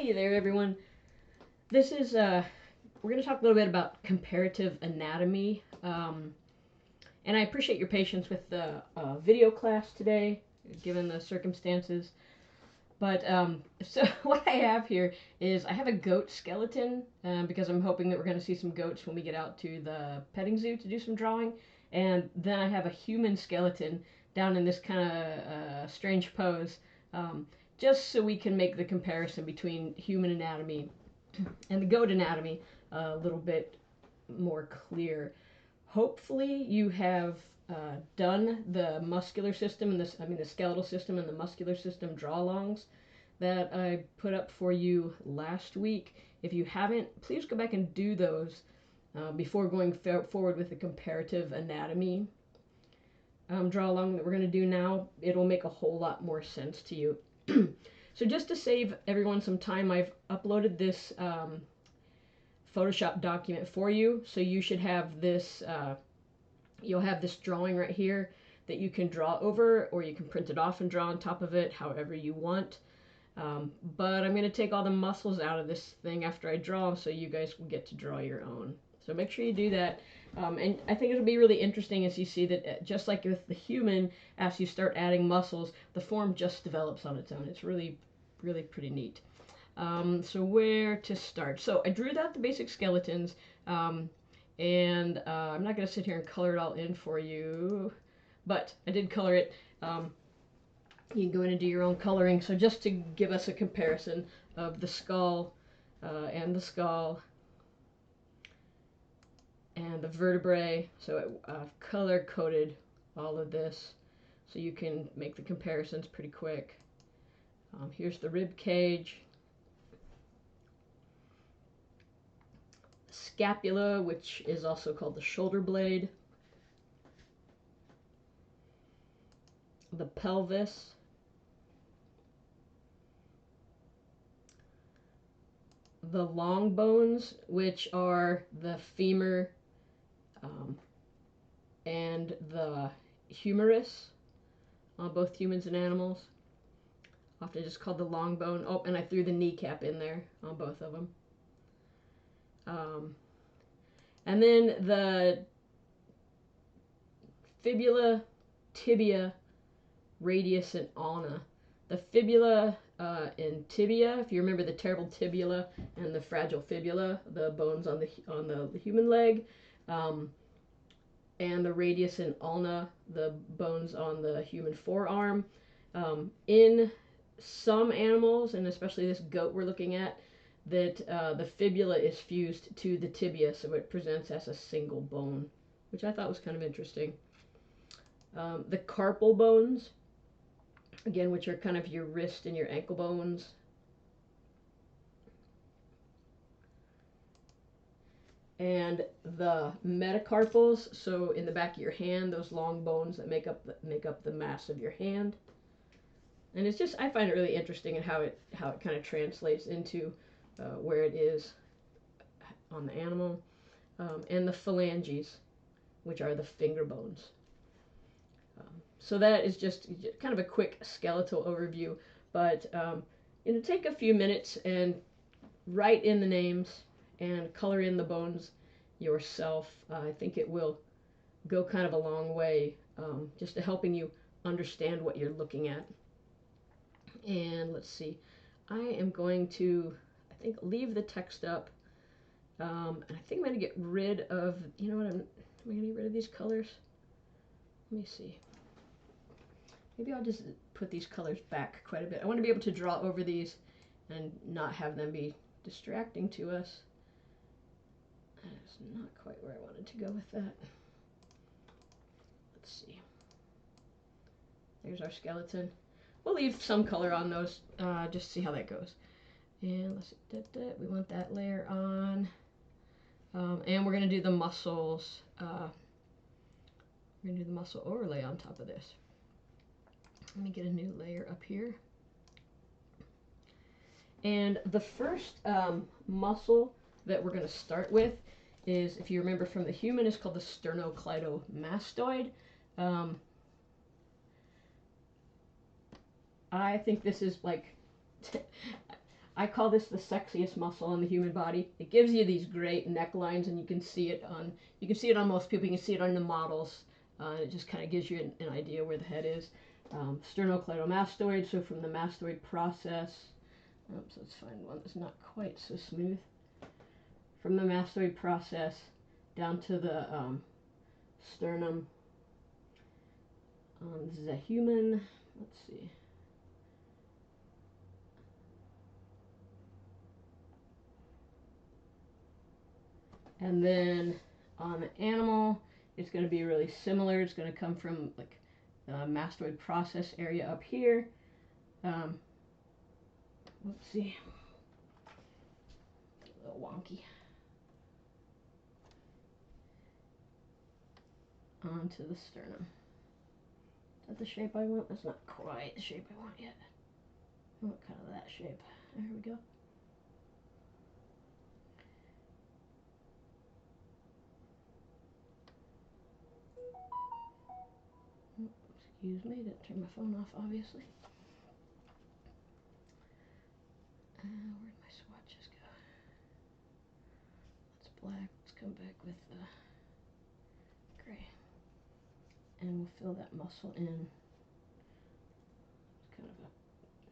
Hey there, everyone. This is, we're going to talk a little bit about comparative anatomy. And I appreciate your patience with the video class today, given the circumstances. But, so what I have here is I have a goat skeleton, because I'm hoping that we're going to see some goats when we get out to the petting zoo to do some drawing. And then I have a human skeleton down in this kind of strange pose. Just so we can make the comparison between human anatomy and the goat anatomy a little bit more clear. Hopefully you have done the muscular system and the skeletal system and the muscular system draw-alongs that I put up for you last week. If you haven't, please go back and do those before going forward with the comparative anatomy draw-along that we're going to do now. It'll make a whole lot more sense to you. So just to save everyone some time, I've uploaded this Photoshop document for you. So you should have this, you'll have this drawing right here that you can draw over, or you can print it off and draw on top of it, however you want. But I'm going to take all the muscles out of this thing after I draw them, so you guys will get to draw your own. So make sure you do that. And I think it'll be really interesting as you see that just like with the human, as you start adding muscles, the form just develops on its own. It's really, really pretty neat. So where to start? So I drew out the basic skeletons, and I'm not going to sit here and color it all in for you, but I did color it. You can go in and do your own coloring. So just to give us a comparison of the skull and the skull and the vertebrae. So I've color coded all of this so you can make the comparisons pretty quick. Here's the rib cage, scapula, which is also called the shoulder blade, the pelvis, the long bones, which are the femur and the humerus on both humans and animals. Often just called the long bone. Oh, and I threw the kneecap in there on both of them. And then the fibula, tibia, radius, and ulna. The fibula and tibia, if you remember the terrible tibula and the fragile fibula, the bones on the human leg, and the radius and ulna, the bones on the human forearm. In some animals, and especially this goat we're looking at, that the fibula is fused to the tibia, so it presents as a single bone, which I thought was kind of interesting. The carpal bones, again, which are kind of your wrist and your ankle bones. And the metacarpals, so in the back of your hand, those long bones that make up the mass of your hand. And it's just, I find it really interesting in how it kind of translates into where it is on the animal. And the phalanges, which are the finger bones. So that is just kind of a quick skeletal overview, but take a few minutes and write in the names and color in the bones yourself. I think it will go kind of a long way just to helping you understand what you're looking at. And let's see, I am going to, I think, leave the text up, and I think I'm going to get rid of, you know what, am I going to get rid of these colors? Let me see. Maybe I'll just put these colors back quite a bit. I want to be able to draw over these and not have them be distracting to us. That's not quite where I wanted to go with that. Let's see. There's our skeleton. We'll leave some color on those, just to see how that goes. And let's see, we want that layer on. And we're going to do the muscles. We're going to do the muscle overlay on top of this. Let me get a new layer up here. And the first muscle that we're going to start with is, if you remember from the human, is called the sternocleidomastoid. I think this is like, I call this the sexiest muscle in the human body. It gives you these great necklines, and you can see it on most people. You can see it on the models. It just kind of gives you an idea where the head is. Sternocleidomastoid, so from the mastoid process. So let's find one that's not quite so smooth. From the mastoid process down to the sternum. This is a human. Let's see. And then on the animal, it's going to be really similar. It's going to come from like the mastoid process area up here. Let's see. A little wonky. Onto the sternum. Is that the shape I want? That's not quite the shape I want yet. I want kind of that shape. There we go. Excuse me, didn't turn my phone off, obviously. Where'd my swatches go? It's black. Let's come back with the gray. And we'll fill that muscle in. It's kind of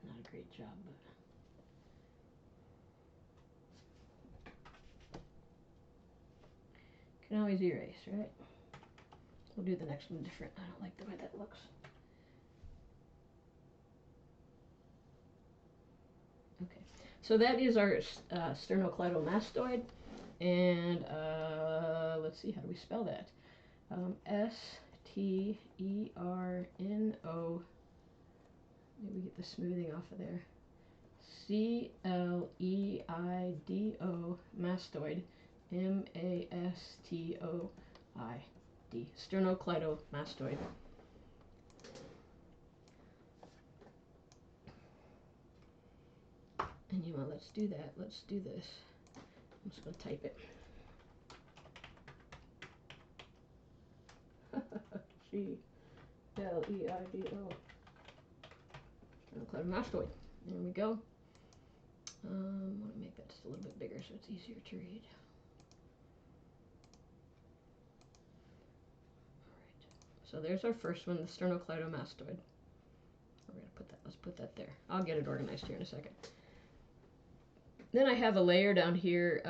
not a great job, but can always erase, right? We'll do the next one different. I don't like the way that looks. Okay, so that is our sternocleidomastoid, and let's see, how do we spell that? S-T-E-R-N-O. Maybe we get the smoothing off of there. C-L-E-I-D-O, mastoid, M-A-S-T-O-I-D, sternocleidomastoid. And you know, let's do that. Let's do this. I'm just going to type it. C-L-E-I-D-O. Sternocleidomastoid. There we go. I want to make that just a little bit bigger so it's easier to read. Alright. So there's our first one, the sternocleidomastoid. We're going to put that, let's put that there. I'll get it organized here in a second. Then I have a layer down here.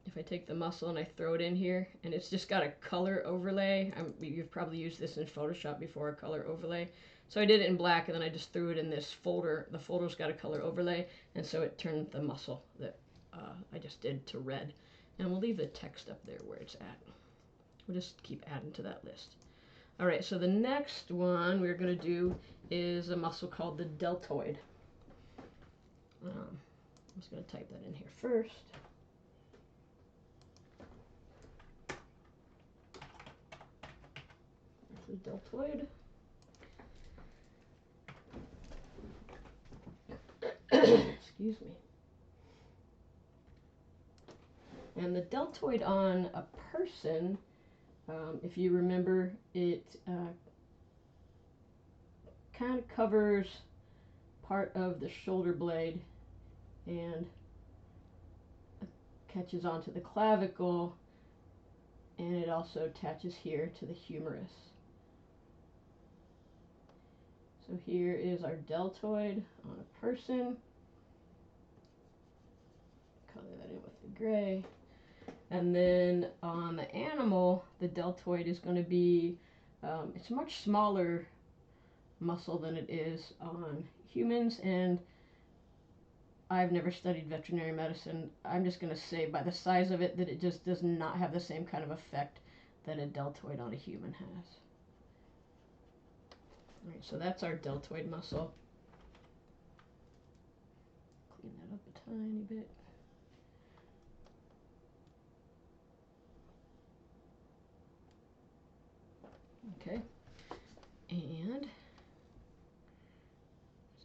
If I take the muscle and I throw it in here, and it's just got a color overlay. You've probably used this in Photoshop before, a color overlay. So I did it in black, and then I just threw it in this folder. The folder's got a color overlay, and so it turned the muscle that I just did to red. And we'll leave the text up there where it's at. We'll just keep adding to that list. All right, so the next one we're going to do is a muscle called the deltoid. I'm just going to type that in here first. This is deltoid. Excuse me. And the deltoid on a person, if you remember, it kind of covers part of the shoulder blade and catches onto the clavicle, and it also attaches here to the humerus. So here is our deltoid on a person. Color that in with the gray. And then on the animal, the deltoid is going to be, it's a much smaller muscle than it is on humans, and I've never studied veterinary medicine. I'm just going to say by the size of it that it just does not have the same kind of effect that a deltoid on a human has. Alright, so that's our deltoid muscle. Clean that up a tiny bit. Okay, and is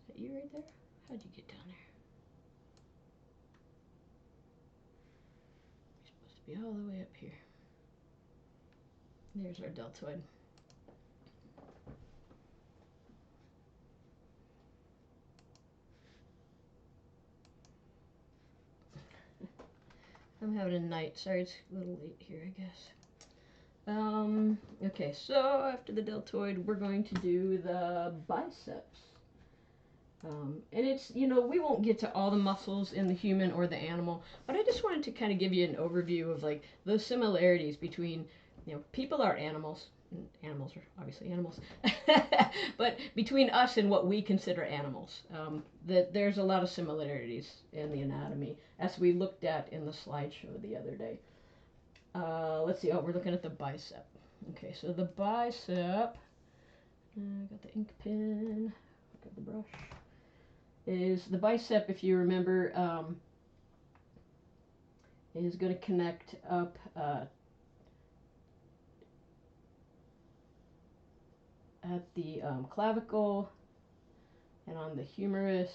that you right there? How'd you get down there? You're supposed to be all the way up here. There's our deltoid. I'm having a night. Sorry, it's a little late here, I guess. Okay, so after the deltoid, we're going to do the biceps. And it's, you know, we won't get to all the muscles in the human or the animal, but I just wanted to kind of give you an overview of like the similarities between, you know, people are animals. Animals are obviously animals, but between us and what we consider animals, that there's a lot of similarities in the anatomy, as we looked at in the slideshow the other day. Let's see. Oh, we're looking at the bicep. Okay, so the bicep. I got the ink pen. Got the brush. Is the bicep, if you remember, is going to connect up at the clavicle and on the humerus.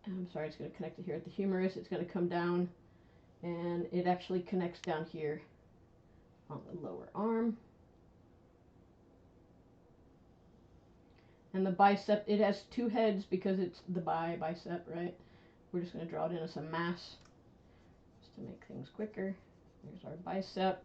I'm sorry, it's going to connect it here at the humerus. It's going to come down, and it actually connects down here on the lower arm. And the bicep, it has two heads because it's the bicep, right? We're just going to draw it in as a mass just to make things quicker. There's our bicep.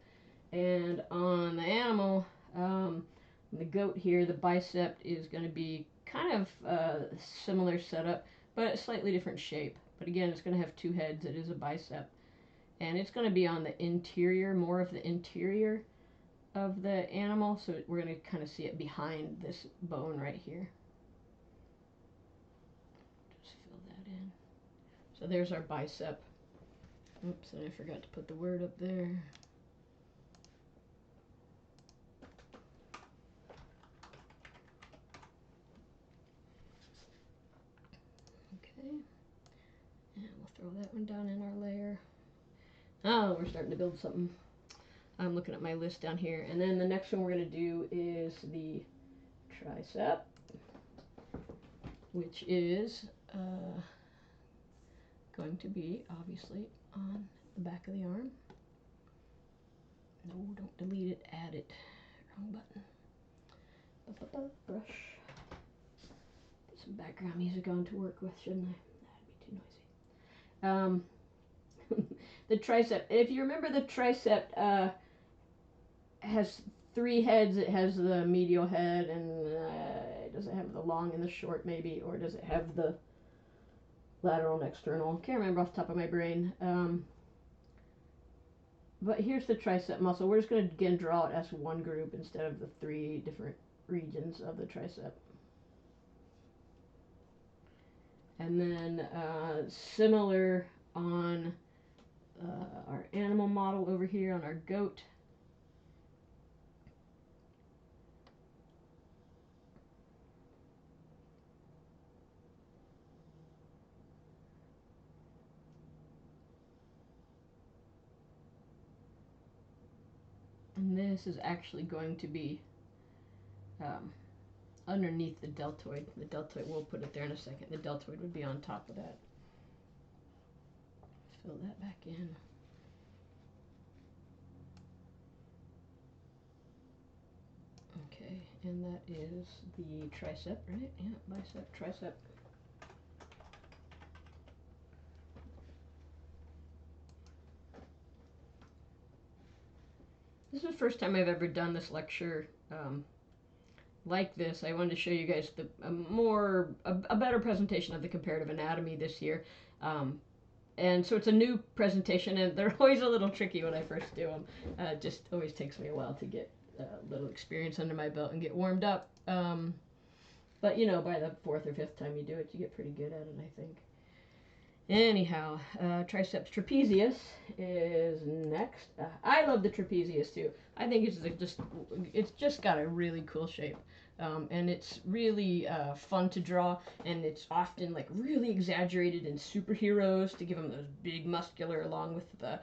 And on the animal, the goat here, the bicep is going to be kind of a similar setup, but a slightly different shape. But again, it's going to have two heads. It is a bicep. And it's going to be on the interior, more of the interior of the animal. So we're going to kind of see it behind this bone right here. Just fill that in. So there's our bicep. Oops, and I forgot to put the word up there. And we'll throw that one down in our layer. Oh, we're starting to build something. I'm looking at my list down here. And then the next one we're going to do is the tricep, which is going to be obviously on the back of the arm. No, don't delete it, add it. Wrong button. Brush. Get some background music on to work with, shouldn't I? That'd be too noisy. The tricep. If you remember, the tricep has three heads. It has the medial head, and does it have the long and the short, maybe, or does it have the lateral and external? Can't remember off the top of my brain. But here's the tricep muscle. We're just going to again draw it as one group instead of the three different regions of the tricep. And then similar on our animal model over here on our goat. And this is actually going to be underneath the deltoid. The deltoid, we'll put it there in a second. The deltoid would be on top of that. Fill that back in. Okay, and that is the tricep, right? Yeah, bicep, tricep. This is the first time I've ever done this lecture like this. I wanted to show you guys a better presentation of the comparative anatomy this year. And so it's a new presentation, and they're always a little tricky when I first do them. It just always takes me a while to get a little experience under my belt and get warmed up. But you know, by the fourth or fifth time you do it, you get pretty good at it, I think. Anyhow, triceps trapezius is next. I love the trapezius too. I think it's just got a really cool shape, and it's really fun to draw. And it's often like really exaggerated in superheroes to give them those big muscular, along with the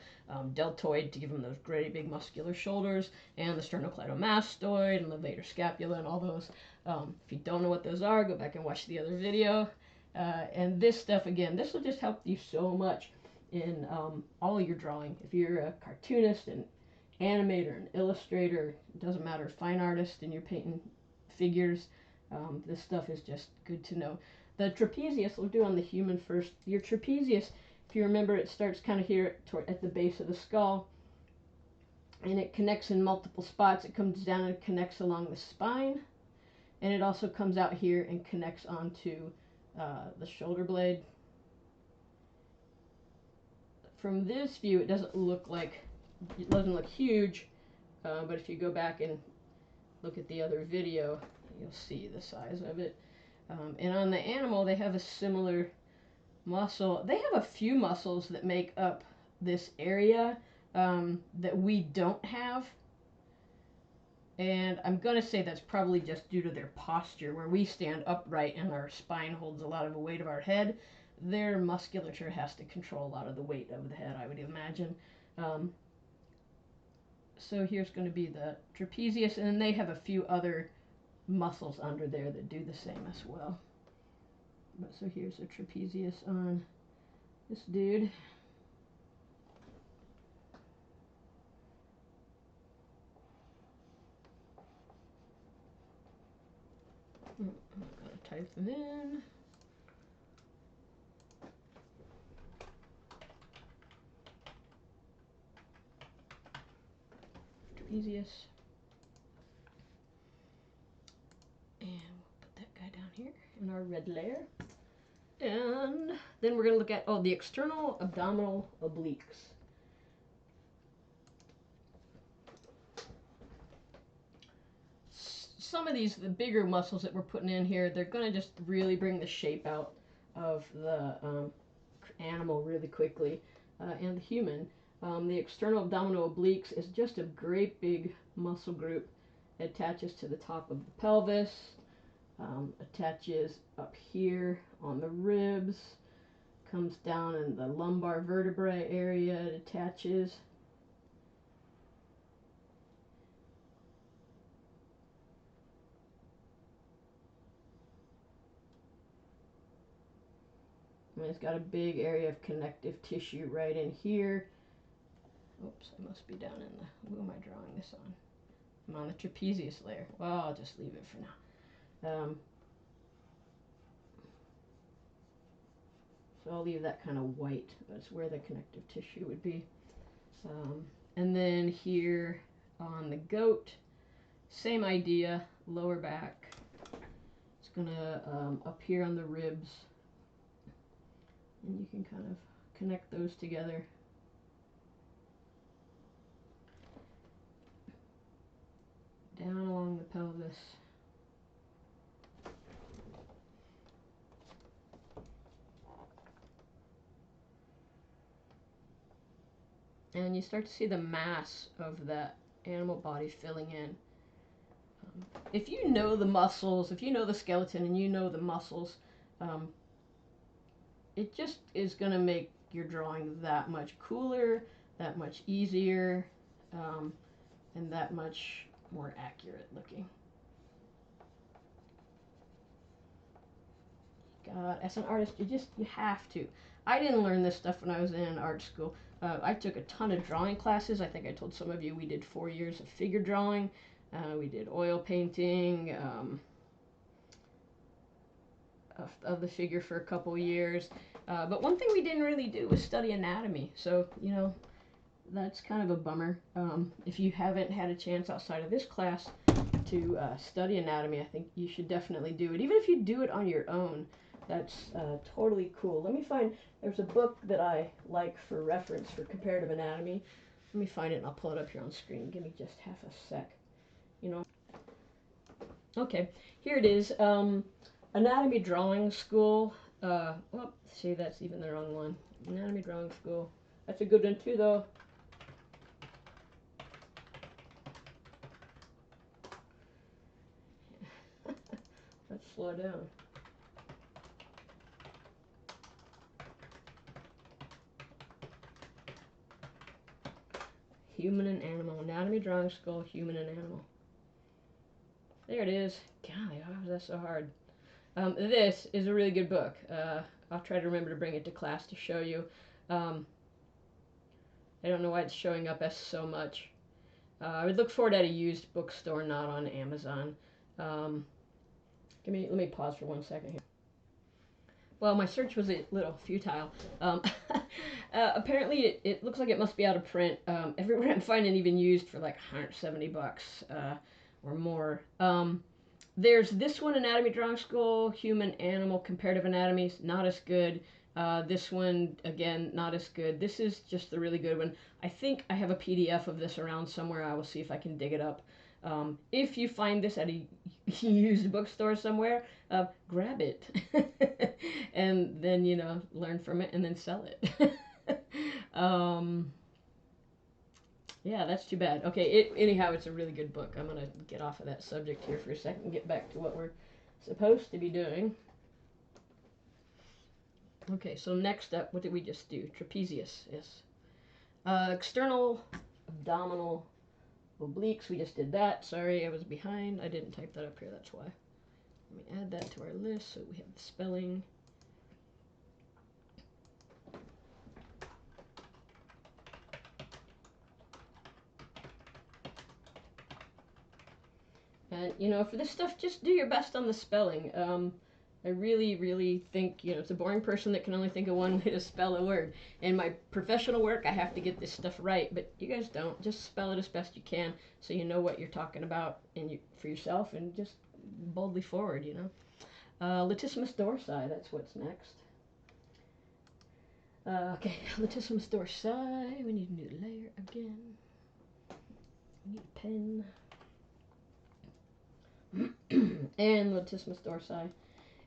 deltoid to give them those great big muscular shoulders, and the sternocleidomastoid and levator scapula and all those. If you don't know what those are, go back and watch the other video. And this stuff, again, this will just help you so much in all your drawing. If you're a cartoonist, an animator, an illustrator, it doesn't matter, fine artist, and you're painting figures, this stuff is just good to know. The trapezius, we'll do on the human first. Your trapezius If you remember, it starts kind of here at the base of the skull, and it connects in multiple spots. It comes down and connects along the spine, and it also comes out here and connects onto the shoulder blade. From this view, it doesn't look huge, but if you go back and look at the other video, you'll see the size of it. And on the animal, they have a similar muscle. They have a few muscles that make up this area that we don't have. And I'm going to say that's probably just due to their posture, where we stand upright and our spine holds a lot of the weight of our head. Their musculature has to control a lot of the weight of the head, I would imagine. So here's going to be the trapezius, and then they have a few other muscles under there that do the same as well. But so here's a trapezius on this dude. I'm going to type them in. Trapezius. And we'll put that guy down here in our red layer. And then we're going to look at, the external abdominal obliques. Some of these, the bigger muscles that we're putting in here, they're going to just really bring the shape out of the animal really quickly, and the human. The external abdominal obliques is just a great big muscle group. It attaches to the top of the pelvis, attaches up here on the ribs, comes down in the lumbar vertebrae area, it attaches. And it's got a big area of connective tissue right in here. Oops, I must be down in the, who am I drawing this on? I'm on the trapezius layer. Well, I'll just leave it for now. So I'll leave that kind of white. That's where the connective tissue would be. And then here on the goat, same idea, lower back. It's gonna appear on the ribs, and you can kind of connect those together. Down along the pelvis. And you start to see the mass of that animal body filling in. If you know the muscles, if you know the skeleton and you know the muscles, it just is going to make your drawing that much cooler, that much easier, and that much more accurate looking. God, as an artist, you have to. I didn't learn this stuff when I was in art school. I took a ton of drawing classes. I think I told some of you we did 4 years of figure drawing. We did oil painting of the figure for a couple years. But one thing we didn't really do was study anatomy. So, you know, that's kind of a bummer. If you haven't had a chance outside of this class to study anatomy, I think you should definitely do it. Even if you do it on your own, that's totally cool. Let me find, there's a book that I like for reference for comparative anatomy. Let me find it and I'll pull it up here on screen. Give me just half a sec. You know. Okay, here it is. Anatomy Drawing School. See, that's even the wrong one. Anatomy Drawing School. That's a good one too, though. Let's slow down. Human and Animal. Anatomy Drawing School, Human and Animal. There it is. Golly, why was that so hard? This is a really good book. I'll try to remember to bring it to class to show you. I don't know why it's showing up as so much. I would look for it at a used bookstore, not on Amazon. Let me pause for 1 second here. Well, my search was a little futile. Apparently, it looks like it must be out of print. Everywhere I'm finding even used for like $170 or more. There's this one, Anatomy Drawing School, Human Animal Comparative Anatomy, not as good. This one, again, not as good. This is just the really good one. I think I have a PDF of this around somewhere. I will see if I can dig it up. If you find this at a used bookstore somewhere, grab it. And then, you know, learn from it and then sell it. Yeah, that's too bad. Okay, anyhow, it's a really good book. I'm going to get off of that subject here for a second and get back to what we're supposed to be doing. Okay, so next up, what did we just do? Trapezius, yes. External abdominal obliques, we just did that. Sorry, I was behind. I didn't type that up here, that's why. Let me add that to our list so we have the spelling. And, you know, for this stuff, just do your best on the spelling. I really, really think, you know, it's a boring person that can only think of one way to spell a word. In my professional work, I have to get this stuff right, but you guys don't. Just spell it as best you can so you know what you're talking about for yourself, and just boldly forward, you know. Latissimus dorsi, that's what's next. Okay, latissimus dorsi, we need a new layer again. We need a pen. And latissimus dorsi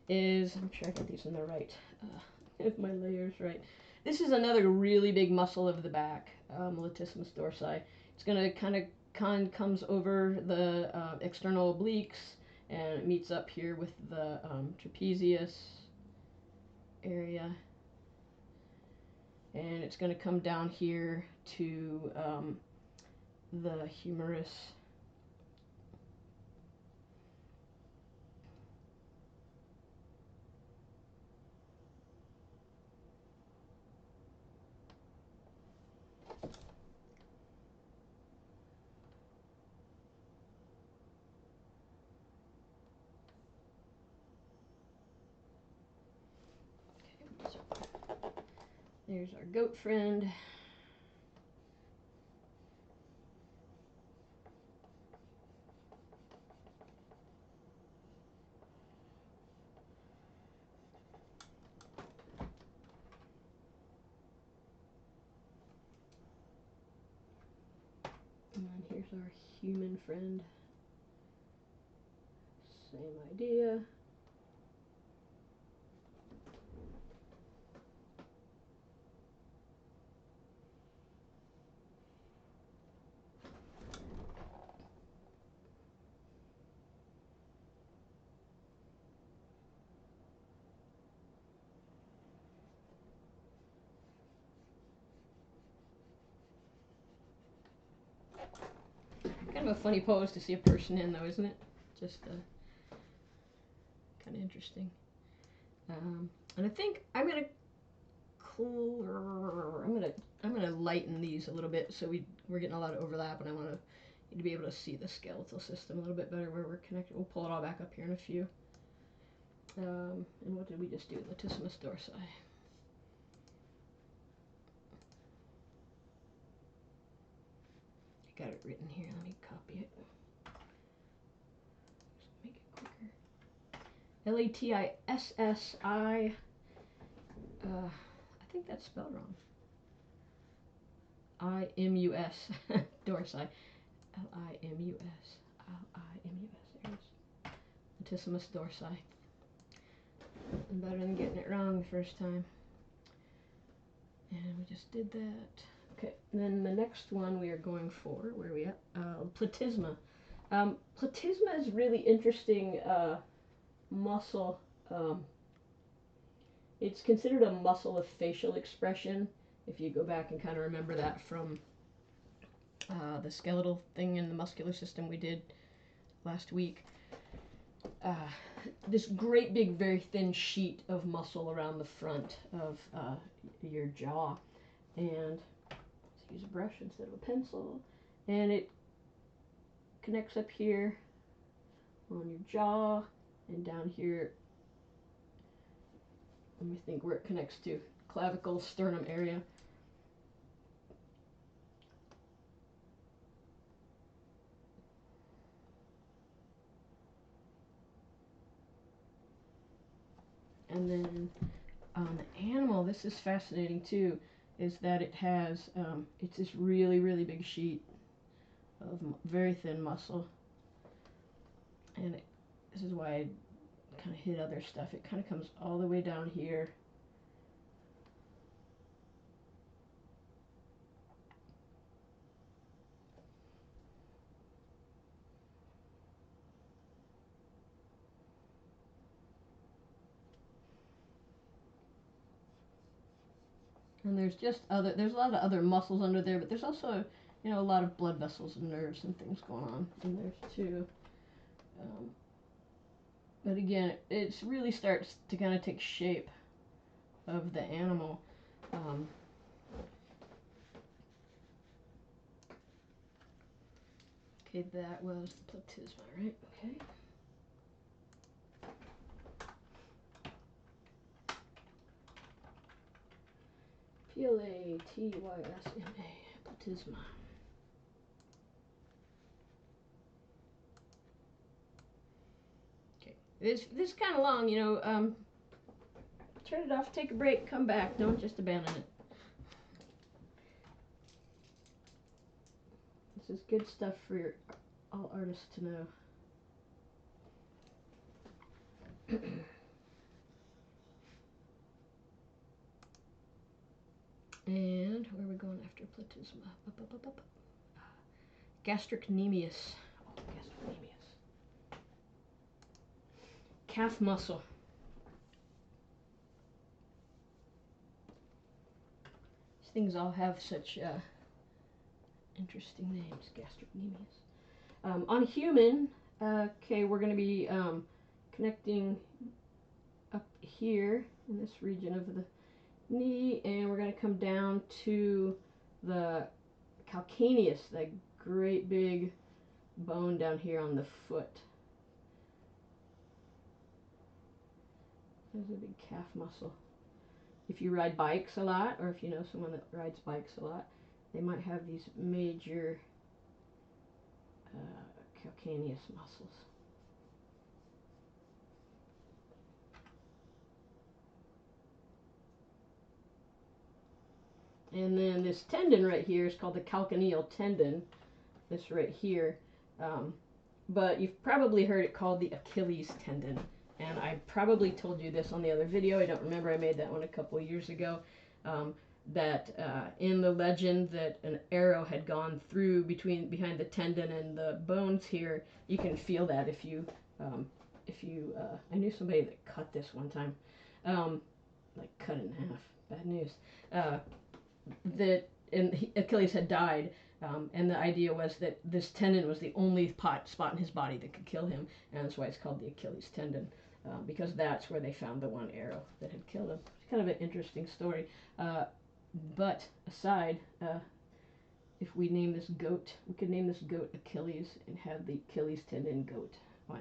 is, I'm sure I got these in the right, if my layer's right. This is another really big muscle of the back, latissimus dorsi. It's going to kind of comes over the external obliques, and it meets up here with the trapezius area. And it's going to come down here to the humerus. There's our goat friend. And then here's our human friend. Same idea. Kind of a funny pose to see a person in, though, isn't it? Just kind of interesting. And I think I'm gonna I'm gonna lighten these a little bit, so we're getting a lot of overlap, and I want you to be able to see the skeletal system a little bit better where we're connected. We'll pull it all back up here in a few. And what did we just do? Latissimus dorsi. I got it written here. Let me copy it. Just make it quicker. Latissi. I think that's spelled wrong. Imus. Dorsi. Limus. Limus. There it is. Latissimus dorsi. Better than getting it wrong the first time. And we just did that. Okay, and then the next one we are going for, where are we at? Platysma. Platysma is really interesting muscle. It's considered a muscle of facial expression. If you go back and kind of remember that from the skeletal thing in the muscular system we did last week. This great big very thin sheet of muscle around the front of your jaw, and let's use a brush instead of a pencil, and it connects up here on your jaw and down here let me think where it connects to. Clavicle, sternum area. And then on the animal, this is fascinating too, is that it has, it's this really, really big sheet of very thin muscle. And this is why I kind of hid other stuff. It kind of comes all the way down here. And there's a lot of other muscles under there, but there's also, a lot of blood vessels and nerves and things going on in there too. But again, it really starts to kind of take shape of the animal. Okay, that was the platysma, right? Okay. Platysma, platysma. Okay, this is kind of long, turn it off, take a break, come back. Don't just abandon it. This is good stuff for all artists to know. And where are we going after platysma? Gastrocnemius. Oh, gastrocnemius. Calf muscle. These things all have such interesting names. Gastrocnemius. On human, okay, we're going to be connecting up here in this region of the knee, and we're going to come down to the calcaneus, that great big bone down here on the foot. There's a big calf muscle. If you ride bikes a lot, or if you know someone that rides bikes a lot, they might have these major calcaneus muscles. And then this tendon right here is called the calcaneal tendon, this right here. But you've probably heard it called the Achilles tendon. And I probably told you this on the other video. I don't remember. I made that one a couple of years ago. That in the legend that an arrow had gone through behind the tendon and the bones here. You can feel that if you I knew somebody that cut this one time, like cut it in half. Bad news. And Achilles had died, and the idea was that this tendon was the only spot in his body that could kill him, and that's why it's called the Achilles tendon, because that's where they found the one arrow that had killed him. It's kind of an interesting story. But aside, if we name this goat, we could name this goat Achilles and have the Achilles tendon goat. Why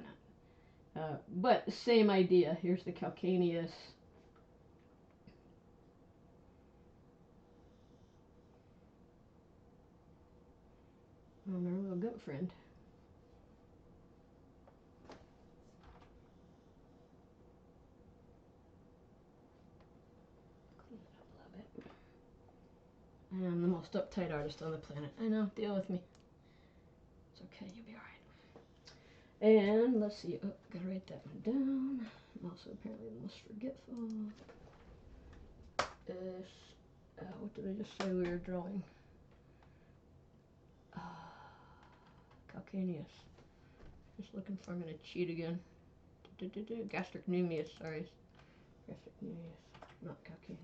not? But same idea. Here's the calcaneus. Oh, our little goat friend. Clean it up a little bit. I am the most uptight artist on the planet. I know, deal with me. It's okay, you'll be alright. And let's see, gotta write that one down. I'm also apparently the most forgetful. What did I just say we were drawing? Calcaneus. Just looking for, I'm gonna cheat again. Gastrocnemius, sorry. Gastrocnemius, not calcaneus.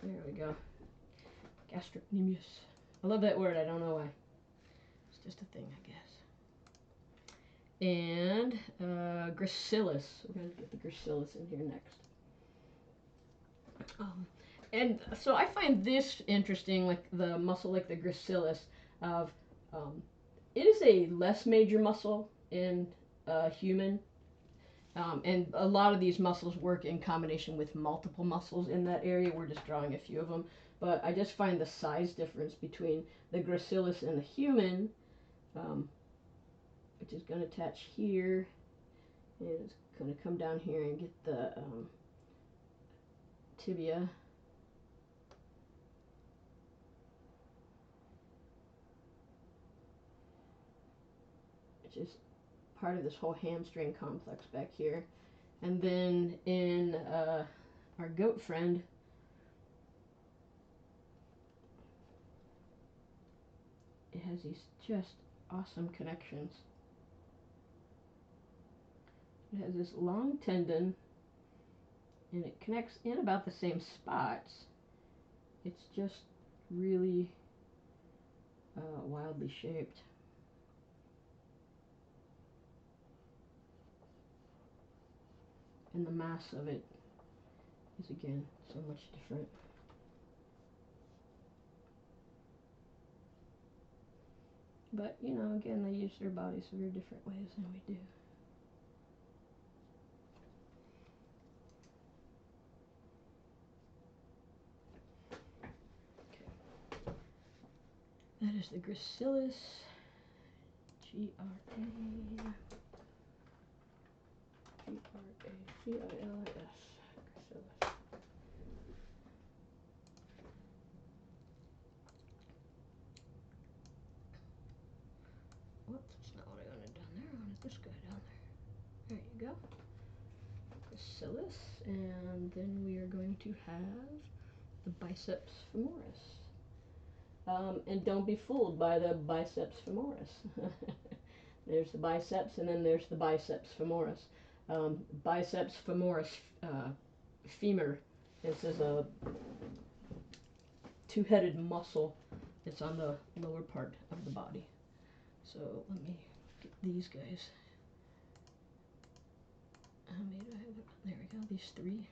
There we go. Gastrocnemius. I love that word, I don't know why. It's just a thing, I guess. And gracilis. We're going to get the gracilis in here next. And so I find this interesting, like the muscle, like the gracilis, of it is a less major muscle in a human. And a lot of these muscles work in combination with multiple muscles in that area. We're just drawing a few of them. But I just find the size difference between the gracilis and the human, which is going to attach here, and it's going to come down here and get the tibia. Which is part of this whole hamstring complex back here. And then in our goat friend, it has these just awesome connections. It has this long tendon, and it connects in about the same spots. It's just really wildly shaped. And the mass of it is, again, so much different. But, you know, again, they use their bodies very different ways than we do. Okay. That is the gracilis. G-R-A. G-R-A-C-I-L-I-S. Gracilis. Whoops, that's not what I wanted down there. I wanted this guy down there. There you go. Gracilis. And then we are going to have the biceps femoris. And don't be fooled by the biceps femoris. There's the biceps, and then there's the biceps femoris. Biceps femoris femur. This is a two-headed muscle that's on the lower part of the body. So let me get these guys. How many do I have? There we go, these three.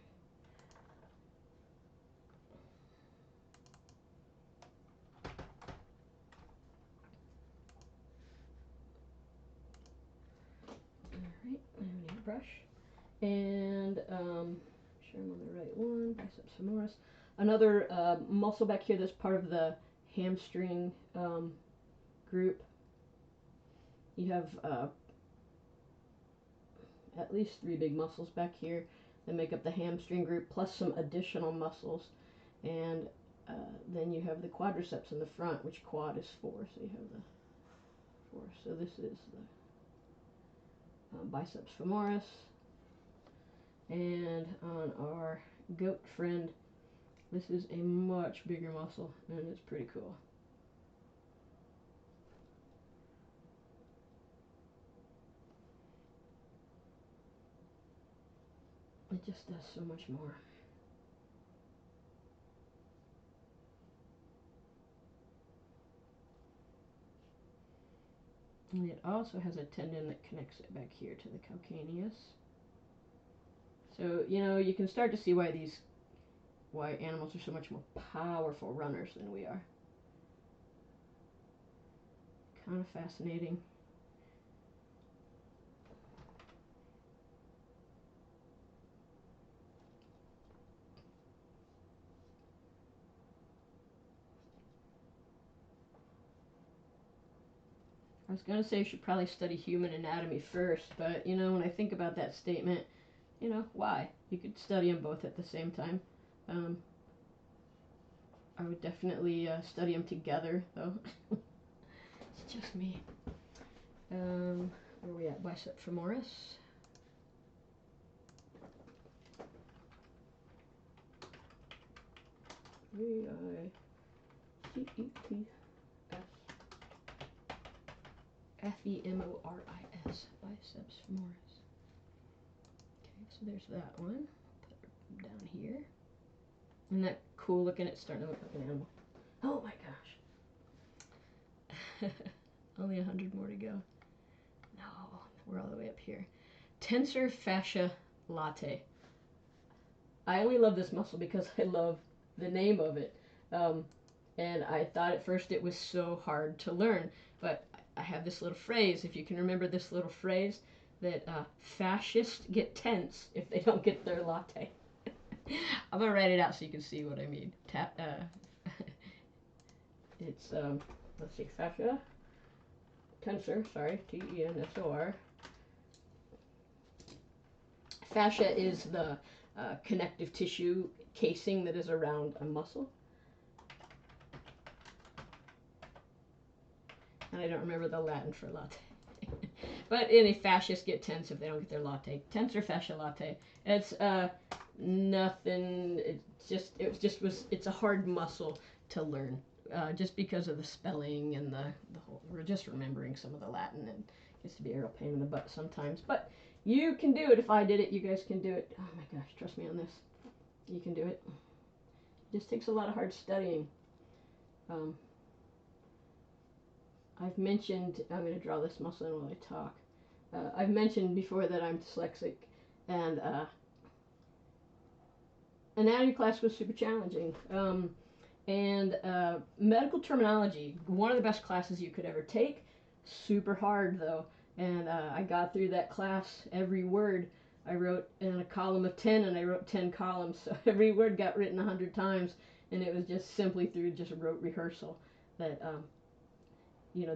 Alright, I need a brush. And sure I'm on the right one, biceps femoris. Another muscle back here that's part of the hamstring group. You have at least three big muscles back here that make up the hamstring group, plus some additional muscles. And then you have the quadriceps in the front, which quad is 4, so you have the 4. So this is the biceps femoris. And on our goat friend, this is a much bigger muscle, and it's pretty cool. It just does so much more. And it also has a tendon that connects it back here to the calcaneus. So, you know, you can start to see why animals are so much more powerful runners than we are. Kind of fascinating. I was going to say you should probably study human anatomy first, but, you know, when I think about that statement, you know, why? You could study them both at the same time. I would definitely study them together, though. It's just me. Where are we at? Bicep femoris. V-I-C-E-T-S. F-E-M-O-R-I-S. Biceps femoris. Okay, so there's that one. Put it down here. Isn't that cool looking? It's starting to look like an animal. Oh my gosh. Only 100 more to go. No, we're all the way up here. Tensor fascia latae. I only love this muscle because I love the name of it. And I thought at first it was so hard to learn. But I have this little phrase. If you can remember this little phrase, that fascists get tense if they don't get their latte. I'm gonna write it out so you can see what I mean. It's let's see, fascia, tensor, sorry, T-E-N-S-O-R. Fascia is the connective tissue casing that is around a muscle. And I don't remember the Latin for latte. But any fascists get tense if they don't get their latte. Tensor fascia latte. It's nothing. It's a hard muscle to learn, just because of the spelling and the whole. We're just remembering some of the Latin, and it gets to be a real pain in the butt sometimes. But you can do it. If I did it, you guys can do it. Oh my gosh, trust me on this. You can do it. It just takes a lot of hard studying. I've mentioned, I'm going to draw this muscle in while I talk. I've mentioned before that I'm dyslexic, and anatomy class was super challenging. Medical terminology, one of the best classes you could ever take, super hard though. And I got through that class, every word I wrote in a column of 10, and I wrote 10 columns, so every word got written 100 times, and it was just simply through just rote rehearsal that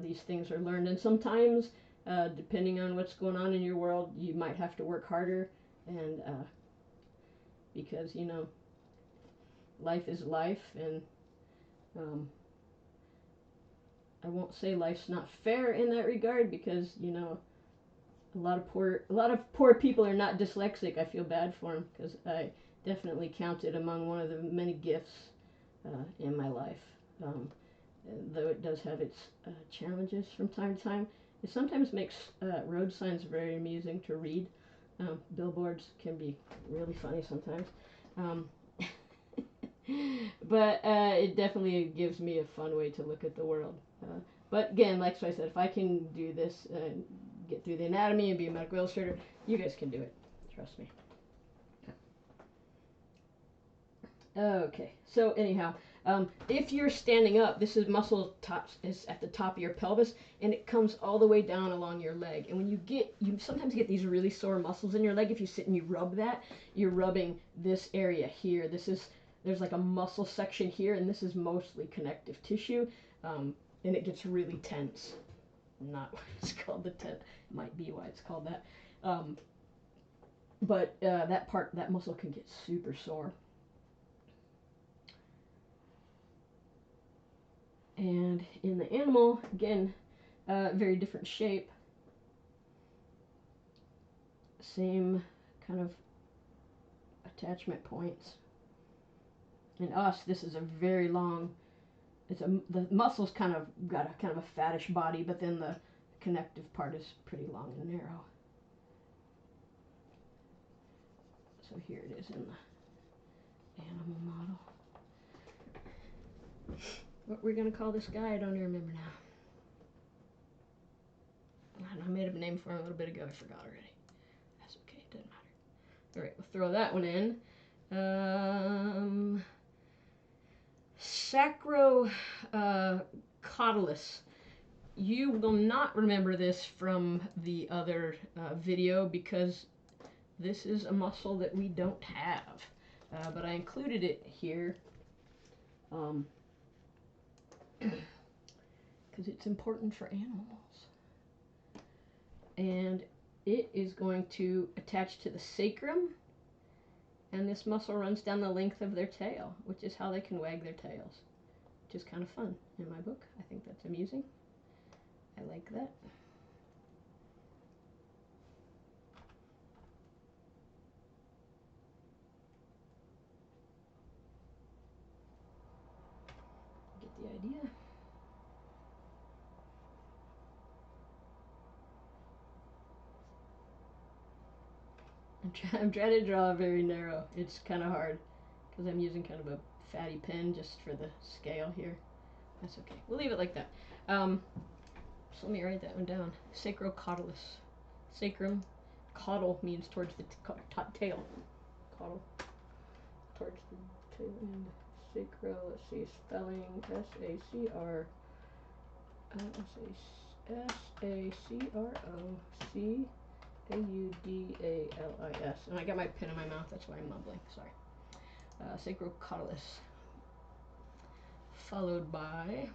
these things are learned. And sometimes, depending on what's going on in your world, you might have to work harder, and because life is life, and I won't say life's not fair in that regard, because a lot of poor people are not dyslexic. I feel bad for them, because I definitely count it among one of the many gifts in my life. Though it does have its challenges from time to time. It sometimes makes road signs very amusing to read. Billboards can be really funny sometimes. But it definitely gives me a fun way to look at the world. But again, like I said, if I can do this and get through the anatomy and be a medical illustrator, you guys can do it. Trust me. Okay, so anyhow, if you're standing up, this is muscle is at the top of your pelvis, and it comes all the way down along your leg. And when you sometimes get these really sore muscles in your leg. If you sit and you rub that, you're rubbing this area here. There's like a muscle section here, and this is mostly connective tissue, and it gets really tense. Not why it's called the tense. It might be why it's called that. But that muscle can get super sore. And in the animal, again, very different shape. Same kind of attachment points. In us, this is a very long. The muscle's kind of got a kind of a fattish body, but then the connective part is pretty long and narrow. So here it is in the animal model. What we're going to call this guy, I don't even remember now. I made up a name for him a little bit ago. I forgot already. That's okay. It doesn't matter. All right, we'll throw that one in. Sacrocotylis. You will not remember this from the other video, because this is a muscle that we don't have. But I included it here. Because it's important for animals. And it is going to attach to the sacrum, and this muscle runs down the length of their tail, which is how they can wag their tails, which is kind of fun in my book. I think that's amusing. I like that. Get the idea. I'm trying to draw very narrow. It's kind of hard because I'm using kind of a fatty pen just for the scale here. That's okay. We'll leave it like that. So let me write that one down. Sacrocotylis. Sacrum. Caudal means towards the tail. Caudal. Towards the tail end. Sacro. Let's see. Spelling. S-A-C-R. S-A-C-R-O-C. A-U-D-A-L-I-S. And I got my pen in my mouth, that's why I'm mumbling, sorry. Sacrocaudalus. Followed by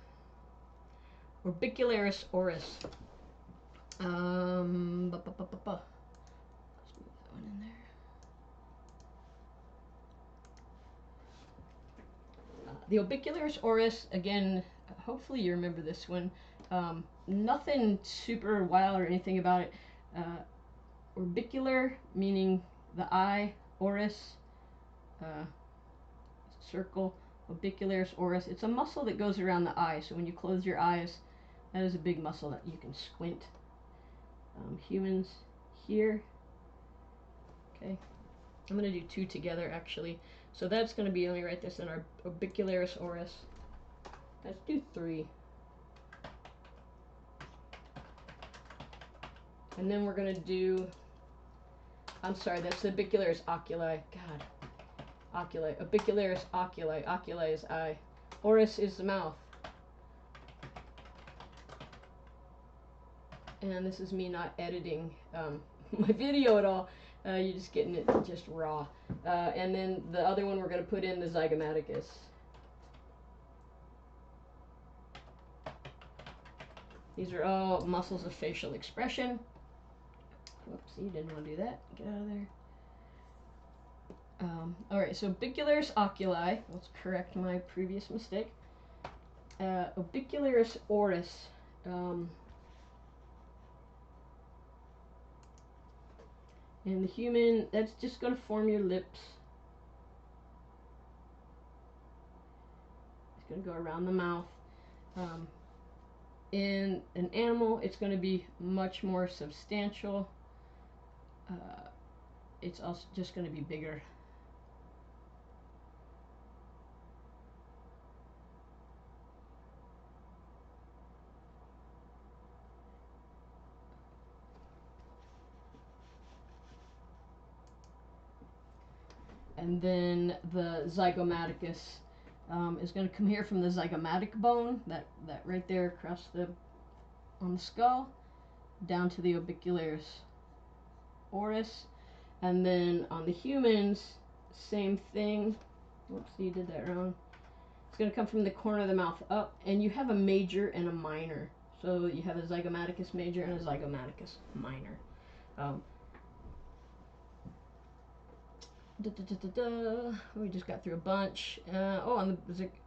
Orbicularis oris. Let's move that one in there. The Orbicularis oris, again, hopefully you remember this one. Nothing super wild or anything about it. Orbicular, meaning the eye, oris, circle, Orbicularis oris. It's a muscle that goes around the eye, so when you close your eyes, that is a big muscle that you can squint. Humans here. Okay, I'm going to do two together actually. So that's going to be, let me write this in, our Orbicularis oris. Let's do three. And then we're going to do, I'm sorry, that's the Orbicularis oculi. God. Oculi. Orbicularis oculi. Oculi is eye. Oris is the mouth. And this is me not editing my video at all. You're just getting it just raw. And then the other one we're going to put in the zygomaticus. These are all muscles of facial expression. Whoops, you didn't want to do that. Get out of there. Alright, so Orbicularis oculi. Let's correct my previous mistake. Orbicularis oris. In the human, that's just going to form your lips. It's going to go around the mouth. In an animal, it's going to be much more substantial. It's also just going to be bigger. And then the zygomaticus is going to come here from the zygomatic bone, that right there across on the skull, down to the Orbicularis oris. And then on the humans, same thing. Whoops, you did that wrong. It's going to come from the corner of the mouth up, and you have a major and a minor. So you have a zygomaticus major and a zygomaticus minor. We just got through a bunch. On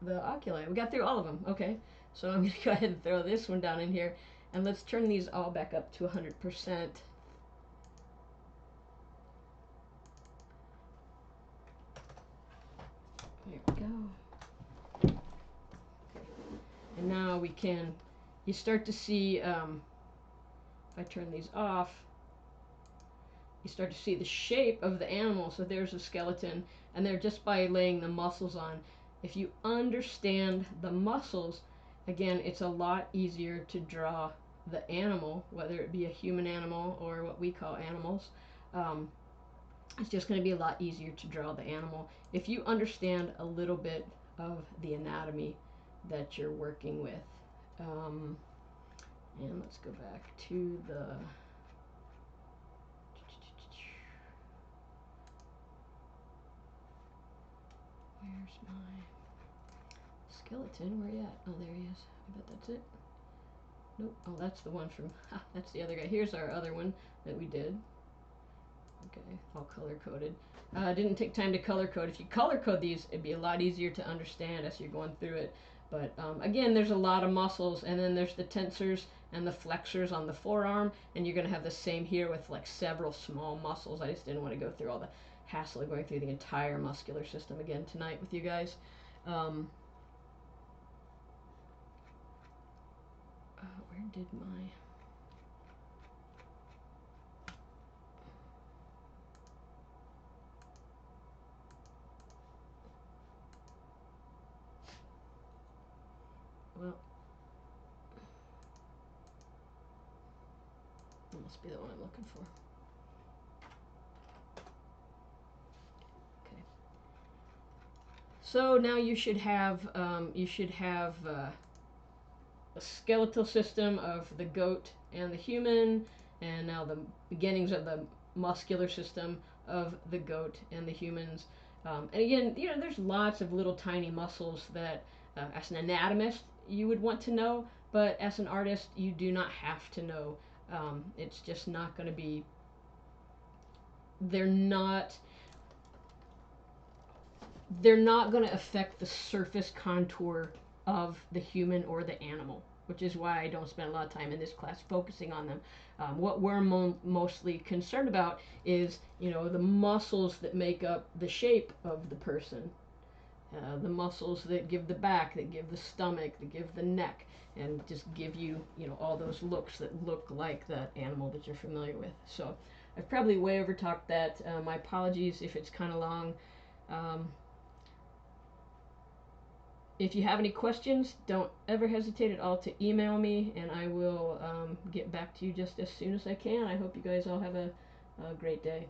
the oculi, we got through all of them. Okay, so I'm going to go ahead and throw this one down in here, and let's turn these all back up to 100%. There we go. Okay. And now we can, you start to see, if I turn these off, you start to see the shape of the animal. So there's a skeleton, and they're just by laying the muscles on. If you understand the muscles, again, it's a lot easier to draw the animal, whether it be a human animal or what we call animals. It's just going to be a lot easier to draw the animal if you understand a little bit of the anatomy that you're working with. And let's go back to the where's my skeleton? Where you at? Oh, there he is. I bet that's it. Nope. Oh, that's the one from, that's the other guy. Here's our other one that we did. Okay, all color-coded. Didn't take time to color-code. If you color-code these, it'd be a lot easier to understand as you're going through it. But again, there's a lot of muscles, and then there's the tensors and the flexors on the forearm, and you're going to have the same here with like several small muscles. I just didn't want to go through all the hassle of going through the entire muscular system again tonight with you guys. Where did my... Well, that must be the one I'm looking for. Okay. So now you should have a skeletal system of the goat and the human, and now the beginnings of the muscular system of the goat and the humans. And again, you know, there's lots of little tiny muscles that, as an anatomist, you would want to know, but as an artist, you do not have to know. It's just not going to be. They're not. They're not going to affect the surface contour of the human or the animal, which is why I don't spend a lot of time in this class focusing on them. What we're mostly concerned about is, you know, the muscles that make up the shape of the person, the muscles that give the back, that give the stomach, that give the neck, and just give you, you know, all those looks that look like that animal that you're familiar with. So I've probably way over talked that. My apologies if it's kind of long. Um, If you have any questions, don't ever hesitate at all to email me, and I will get back to you just as soon as I can. I hope you guys all have a great day.